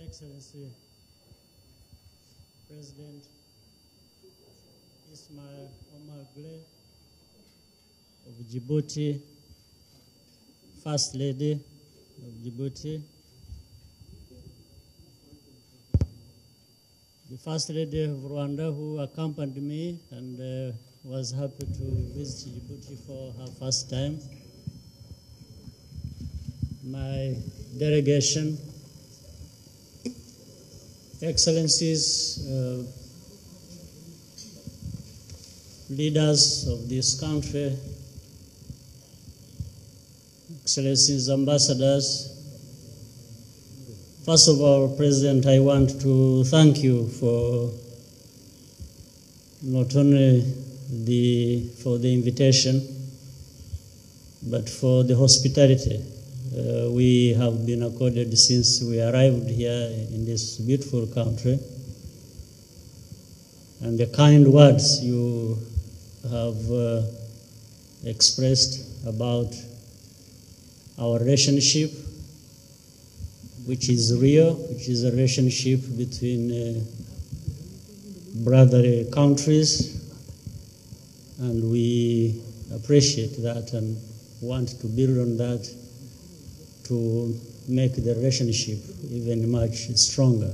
Excellency President Ismail Omar Guelleh of Djibouti, First Lady of Djibouti, the First Lady of Rwanda, who accompanied me and was happy to visit Djibouti for her first time, my delegation, Excellencies, leaders of this country, Excellencies, ambassadors. First of all, President, I want to thank you for not only for the invitation, but for the hospitality we have been accorded since we arrived here in this beautiful country, and the kind words you have expressed about our relationship, which is real, which is a relationship between brotherly countries, and we appreciate that and want to build on that to make the relationship even much stronger.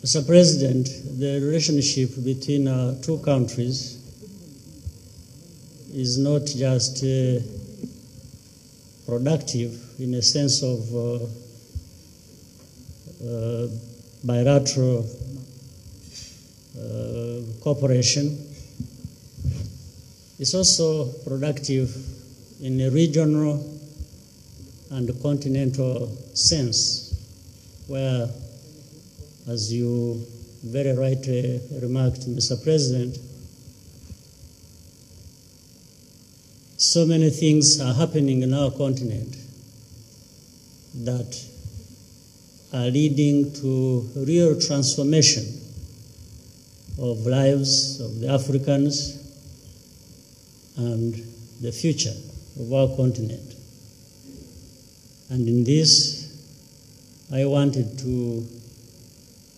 Mr. President, the relationship between our two countries is not just productive in a sense of bilateral cooperation. It's also productive in a regional and continental sense, where, as you very rightly remarked, Mr. President, so many things are happening in our continent that are leading to real transformation of lives of the Africans and the future of our continent. And in this, I wanted to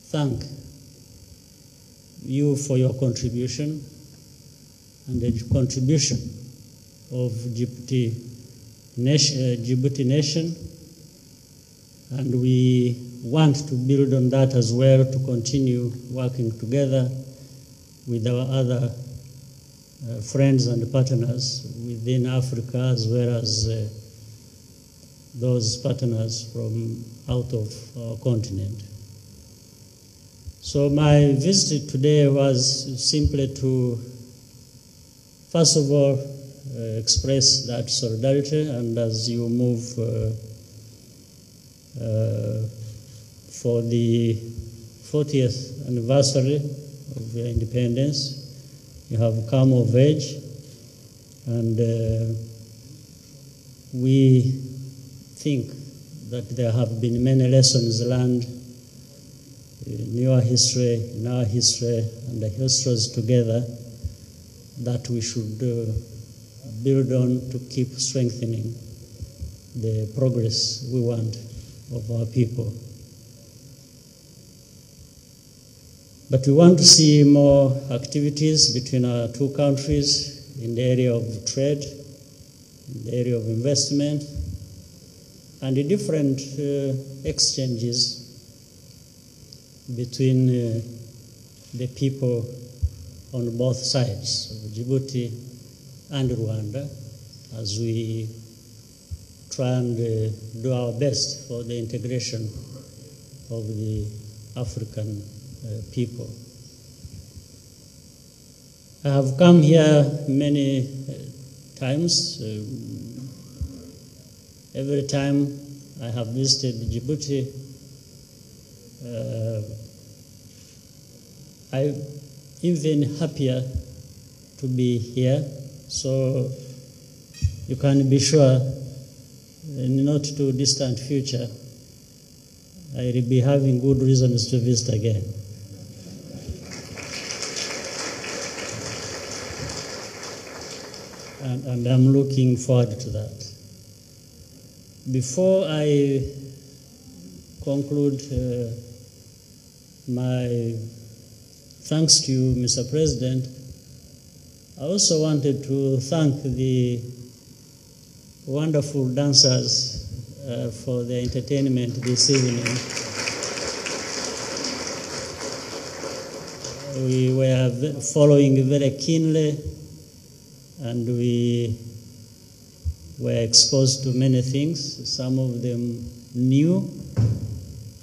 thank you for your contribution and the contribution of Djibouti nation, and we want to build on that as well, to continue working together with our other friends and partners within Africa, as well as those partners from out of our continent. So my visit today was simply to, first of all, express that solidarity, and as you move for the 40th anniversary of your independence, you have come of age, and we think that there have been many lessons learned in your history, in our history, and the histories together that we should build on to keep strengthening the progress we want of our people. But we want to see more activities between our two countries in the area of trade, in the area of investment, and the different exchanges between the people on both sides of Djibouti and Rwanda, as we try and do our best for the integration of the African people. I have come here many times. Every time I have visited Djibouti, I'm even happier to be here. So you can be sure in the not too distant future, I will be having good reasons to visit again. And I'm looking forward to that. Before I conclude my thanks to you, Mr. President, I also wanted to thank the wonderful dancers for their entertainment this evening. We were following very keenly, and we were exposed to many things, some of them new,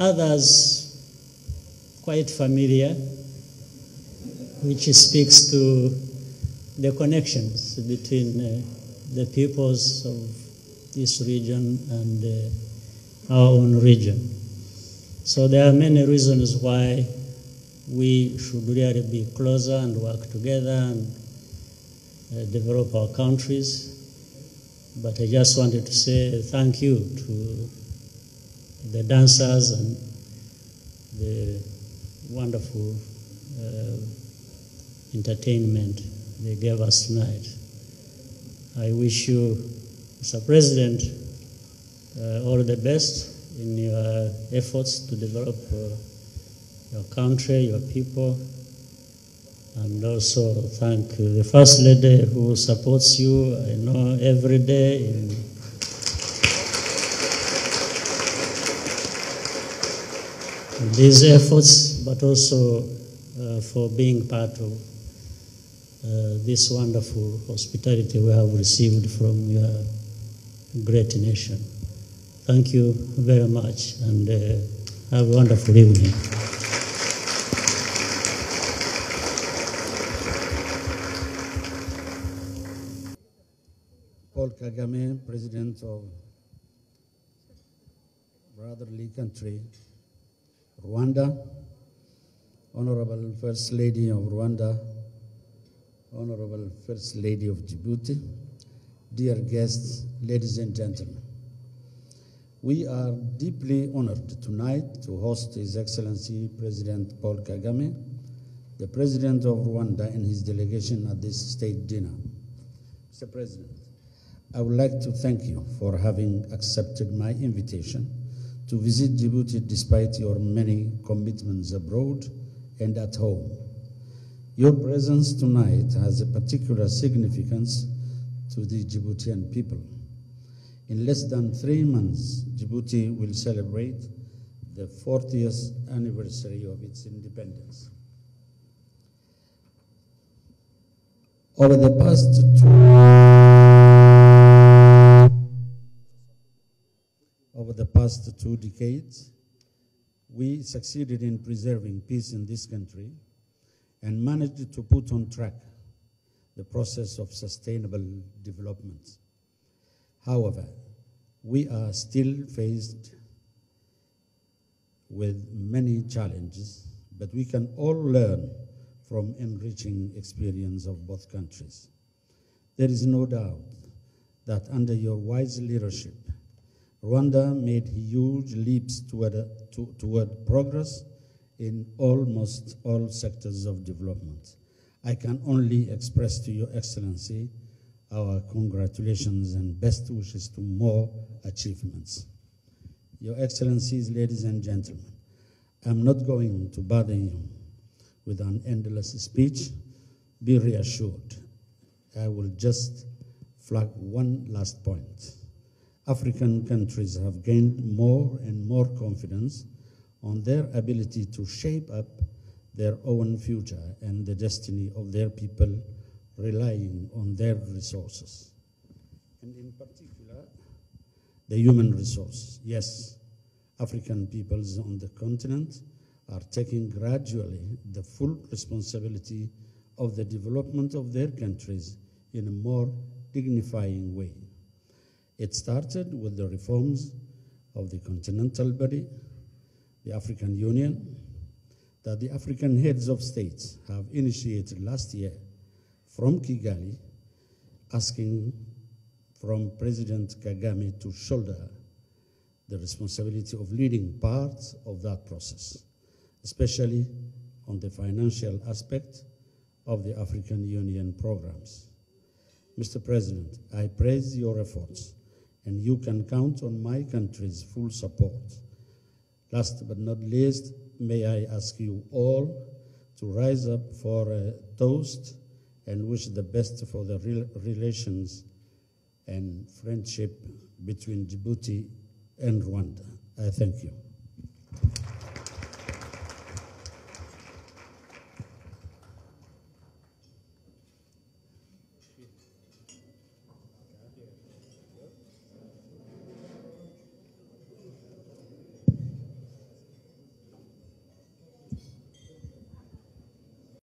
others quite familiar, which speaks to the connections between the peoples of this region and our own region. So there are many reasons why we should really be closer and work together and develop our countries. But I just wanted to say thank you to the dancers and the wonderful entertainment they gave us tonight. I wish you, Mr. President, all the best in your efforts to develop your country, your people, and also thank the First Lady who supports you, I know, every day in these efforts, but also for being part of this wonderful hospitality we have received from your great nation. Thank you very much, and have a wonderful evening. Paul Kagame, President of brotherly country, Rwanda, Honorable First Lady of Rwanda, Honorable First Lady of Djibouti, dear guests, ladies and gentlemen. We are deeply honored tonight to host His Excellency President Paul Kagame, the President of Rwanda, and his delegation at this state dinner. Mr. President, I would like to thank you for having accepted my invitation to visit Djibouti despite your many commitments abroad and at home. Your presence tonight has a particular significance to the Djiboutian people. In less than 3 months, Djibouti will celebrate the 40th anniversary of its independence. Over the past 2 decades, we succeeded in preserving peace in this country and managed to put on track the process of sustainable development. However, we are still faced with many challenges, but we can all learn from enriching experience of both countries. There is no doubt that under your wise leadership, Rwanda made huge leaps toward progress in almost all sectors of development. I can only express to Your Excellency our congratulations and best wishes to more achievements. Your Excellencies, ladies and gentlemen, I'm not going to bother you with an endless speech. Be reassured. I will just flag one last point. African countries have gained more and more confidence on their ability to shape up their own future and the destiny of their people, relying on their resources. And in particular, the human resource. Yes, African peoples on the continent are taking gradually the full responsibility of the development of their countries in a more dignifying way. It started with the reforms of the continental body, the African Union, that the African heads of states have initiated last year from Kigali, asking from President Kagame to shoulder the responsibility of leading parts of that process, especially on the financial aspect of the African Union programs. Mr. President, I praise your efforts and you can count on my country's full support. Last but not least, may I ask you all to rise up for a toast and wish the best for the relations and friendship between Djibouti and Rwanda. I thank you.